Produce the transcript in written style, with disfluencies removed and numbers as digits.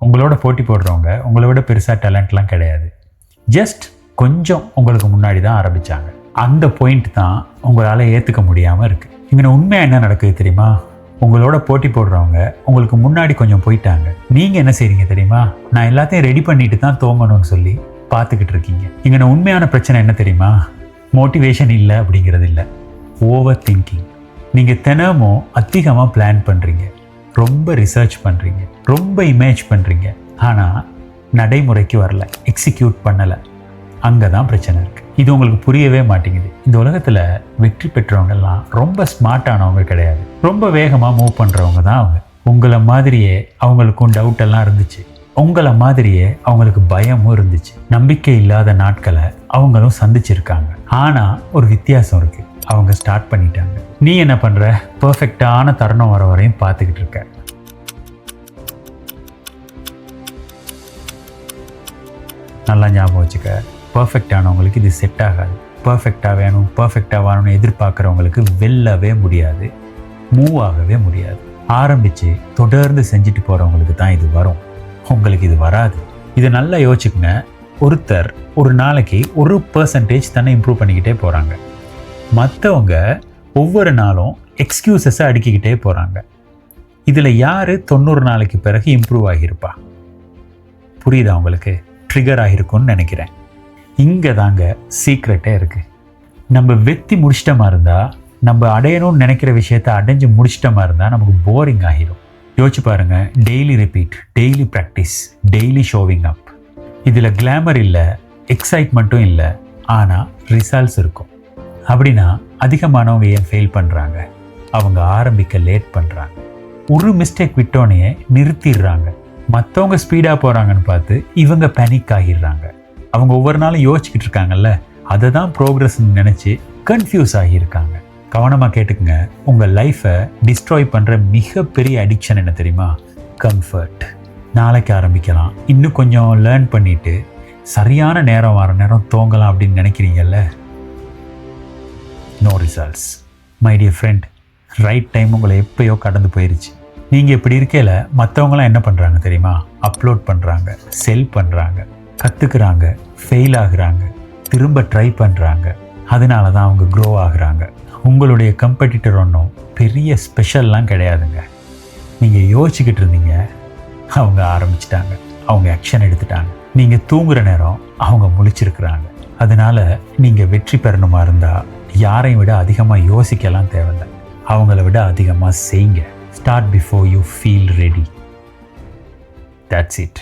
உங்களோட போட்டி போடுறவங்க உங்களை விட பெருசாக டேலண்ட்லாம் கிடையாது. ஜஸ்ட் கொஞ்சம் உங்களுக்கு முன்னாடி தான் ஆரம்பித்தாங்க. அந்த பாயிண்ட் தான் உங்களால் ஏற்றுக்க முடியாமல் இருக்குது. இங்கே உண்மையாக என்ன நடக்குது தெரியுமா? உங்களோட போட்டி போடுறவங்க உங்களுக்கு முன்னாடி கொஞ்சம் போயிட்டாங்க. நீங்கள் என்ன செய்றீங்க தெரியுமா? நான் எல்லாத்தையும் ரெடி பண்ணிட்டு தான் தோங்கணும்னு சொல்லி பார்த்துக்கிட்டு இருக்கீங்க. இங்கே உண்மையான பிரச்சனை என்ன தெரியுமா? மோட்டிவேஷன் இல்லை அப்படிங்கிறது இல்லை, ஓவர் திங்கிங். நீங்கள் தினமும் அதிகமாக பிளான் பண்ணுறீங்க, ரொம்ப ரிசர்ச் பண்ணுறீங்க, ரொம்ப இமேஜ் பண்ணுறீங்க, ஆனால் நடைமுறைக்கு வரல, எக்ஸிக்யூட் பண்ணலை. அங்கே தான் பிரச்சனை இருக்குது. இது உங்களுக்கு புரியவே மாட்டேங்குது. இந்த உலகத்தில் வெற்றி பெற்றவங்கெல்லாம் ரொம்ப ஸ்மார்ட்டானவங்க கிடையாது, ரொம்ப வேகமாக மூவ் பண்ணுறவங்க தான் அவங்க. உங்களை மாதிரியே அவங்களுக்கும் டவுட் எல்லாம் இருந்துச்சு, உங்களை மாதிரியே அவங்களுக்கு பயமும் இருந்துச்சு, நம்பிக்கை இல்லாத நாட்களை அவங்களும் சந்திச்சிருக்காங்க. ஆனால் ஒரு வித்தியாசம் இருக்குது, அவங்க ஸ்டார்ட் பண்ணிட்டாங்க. நீ என்ன பண்ணுற? பர்ஃபெக்டான தருணம் வர வரையும் பார்த்துக்கிட்டு இருக்க. நல்லா ஞாபகம் வச்சுக்க, பர்ஃபெக்டானவங்களுக்கு இது செட் ஆகாது. பர்ஃபெக்டாக வேணும், பர்ஃபெக்டாக வரணும்னு எதிர்பார்க்குறவங்களுக்கு வெல்லவே முடியாது, மூவ் ஆகவே முடியாது. ஆரம்பித்து தொடர்ந்து செஞ்சுட்டு போகிறவங்களுக்கு தான் இது வரும், உங்களுக்கு இது வராது. இதை நல்லா யோசிச்சுக்குங்க. ஒருத்தர் ஒரு நாளைக்கு 1% தன்னை இம்ப்ரூவ் பண்ணிக்கிட்டே போகிறாங்க. மற்றவங்க ஒவ்வொரு நாளும் எக்ஸ்கியூசஸை அடுக்கிக்கிட்டே போகிறாங்க. இதில் யார் 90 நாளைக்கு பிறகு இம்ப்ரூவ் ஆகியிருப்பா? புரியுதா உங்களுக்கு? ட்ரிகர் ஆகிருக்கும்னு நினைக்கிறேன். இங்கே தாங்க சீக்ரெட்டே இருக்குது. நம்ம வெற்றி முடிச்சிட்டமா இருந்தால், நம்ம அடையணும்னு நினைக்கிற விஷயத்தை அடைஞ்சு முடிச்சிட்டமா இருந்தால் நமக்கு போரிங் ஆகிரும். யோசிச்சு பாருங்கள். Daily repeat, daily practice, daily showing up. இதில் கிளாமர் இல்லை, எக்ஸைட்மெண்ட்டும் இல்லை, ஆனால் ரிசல்ட்ஸ் இருக்கும். அப்படின்னா அதிகமானவங்க ஏன் ஃபெயில் பண்ணுறாங்க? அவங்க ஆரம்பிக்க லேட் பண்ணுறாங்க. ஒரு மிஸ்டேக் விட்டோன்னே நிறுத்திடுறாங்க. மற்றவங்க ஸ்பீடாக போகிறாங்கன்னு பார்த்து இவங்க பேனிக் ஆகிடுறாங்க. அவங்க ஒவ்வொரு நாளும் யோசிச்சுக்கிட்டு இருக்காங்கல்ல, அதை தான் ப்ரோக்ரஸ்ன்னு நினச்சி கன்ஃபியூஸ் ஆகியிருக்காங்க. கவனமாக கேட்டுக்குங்க. உங்கள் லைஃப்பை டிஸ்ட்ராய் பண்ணுற மிகப்பெரிய அடிக்ஷன் என்ன தெரியுமா? கம்ஃபர்ட். நாளைக்கு ஆரம்பிக்கலாம், இன்னும் கொஞ்சம் லேர்ன் பண்ணிவிட்டு சரியான நேரம் வர நேரம் தூங்கலாம் அப்படின்னு நினைக்கிறீங்கல்ல, no results. My dear friend, right time உங்களை எப்பயோ கடந்து போயிடுச்சு. நீங்கள் இப்படி இருக்கையில் மற்றவங்களாம் என்ன பண்ணுறாங்க தெரியுமா? அப்லோட் பண்ணுறாங்க, செல் பண்ணுறாங்க, கற்றுக்குறாங்க, ஃபெயில் ஆகுறாங்க, திரும்ப ட்ரை பண்ணுறாங்க. அதனால தான் அவங்க க்ரோ ஆகுறாங்க. உங்களுடைய கம்பெட்டிட்டர் ஒன்றும் பெரிய ஸ்பெஷல்லாம் கிடையாதுங்க. நீங்கள் யோசிச்சுக்கிட்டு இருந்தீங்க, அவங்க ஆரம்பிச்சிட்டாங்க, அவங்க ஆக்ஷன் எடுத்துட்டாங்க. நீங்கள் தூங்குகிற நேரம் அவங்க முழிச்சிருக்கிறாங்க. அதனால் நீங்கள் வெற்றி பெறணுமா இருந்தால் யாரையும் விட அதிகமாக யோசிக்கலாம் தேவையில்லை, அவங்கள விட அதிகமாக செய்யுங்க. Start before you feel ready. That's it.